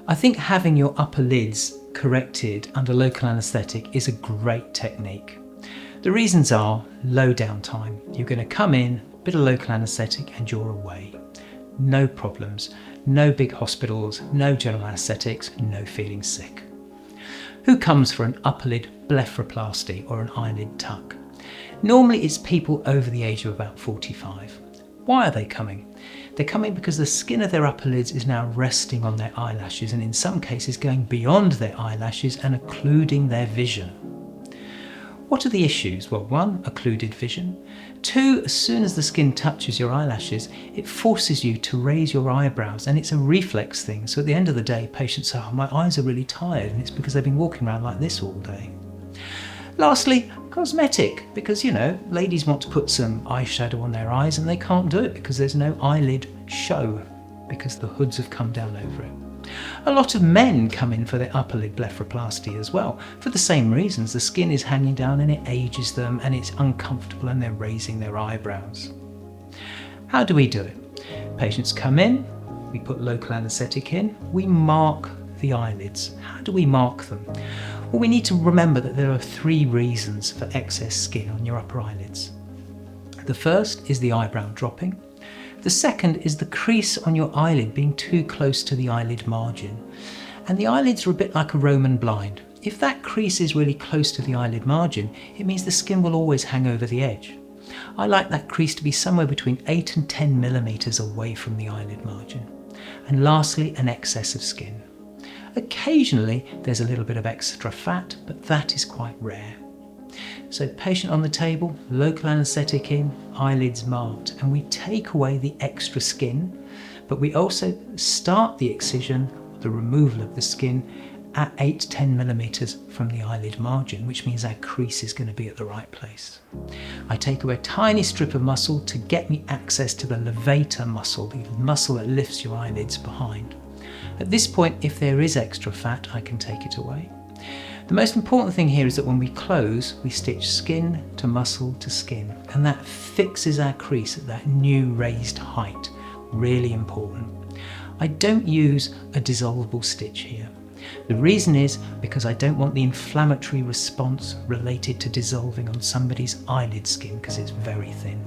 I think having your upper lids corrected under local anaesthetic is a great technique. The reasons are low downtime. You're going to come in, bit of local anaesthetic and you're away. No problems, no big hospitals, no general anaesthetics, no feeling sick. Who comes for an upper lid blepharoplasty or an eyelid tuck? Normally it's people over the age of about 45. Why are they coming? They're coming because the skin of their upper lids is now resting on their eyelashes and in some cases going beyond their eyelashes and occluding their vision. What are the issues? Well, 1, occluded vision. 2, as soon as the skin touches your eyelashes, it forces you to raise your eyebrows and it's a reflex thing. So at the end of the day, patients say, oh, my eyes are really tired, and it's because they've been walking around like this all day. Lastly, cosmetic, because ladies want to put some eyeshadow on their eyes and they can't do it because there's no eyelid show because the hoods have come down over it. A lot of men come in for their upper lid blepharoplasty as well, for the same reasons. The skin is hanging down and it ages them and it's uncomfortable and they're raising their eyebrows. How do we do it? Patients come in, we put local anaesthetic in, we mark the eyelids. How do we mark them? Well, we need to remember that there are 3 reasons for excess skin on your upper eyelids. The first is the eyebrow dropping. The second is the crease on your eyelid being too close to the eyelid margin. And the eyelids are a bit like a Roman blind. If that crease is really close to the eyelid margin, it means the skin will always hang over the edge. I like that crease to be somewhere between 8 and 10 millimeters away from the eyelid margin. And lastly, an excess of skin. Occasionally there's a little bit of extra fat, but that is quite rare. So patient on the table, local anaesthetic in, eyelids marked, and we take away the extra skin, but we also start the excision, the removal of the skin, at 8 to 10 millimeters from the eyelid margin, which means our crease is going to be at the right place. I take away a tiny strip of muscle to get me access to the levator muscle, the muscle that lifts your eyelids behind. At this point, if there is extra fat, I can take it away. The most important thing here is that when we close, we stitch skin to muscle to skin, and that fixes our crease at that new raised height. Really important. I don't use a dissolvable stitch here. The reason is because I don't want the inflammatory response related to dissolving on somebody's eyelid skin because it's very thin.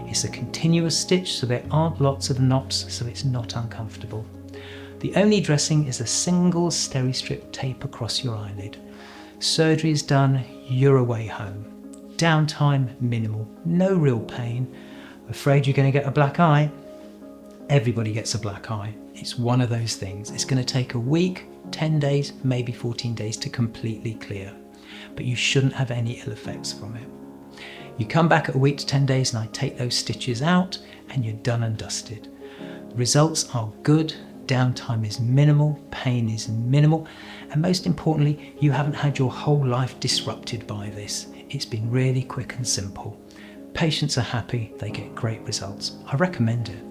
It's a continuous stitch, so there aren't lots of knots, so it's not uncomfortable. The only dressing is a single steri-strip tape across your eyelid. Surgery is done, you're away home. Downtime minimal, no real pain. Afraid you're going to get a black eye? Everybody gets a black eye. It's one of those things. It's going to take a week, 10 days, maybe 14 days to completely clear. But you shouldn't have any ill effects from it. You come back at a week to 10 days and I take those stitches out and you're done and dusted. The results are good. Downtime is minimal, pain is minimal, and most importantly, you haven't had your whole life disrupted by this. It's been really quick and simple. Patients are happy, they get great results. I recommend it.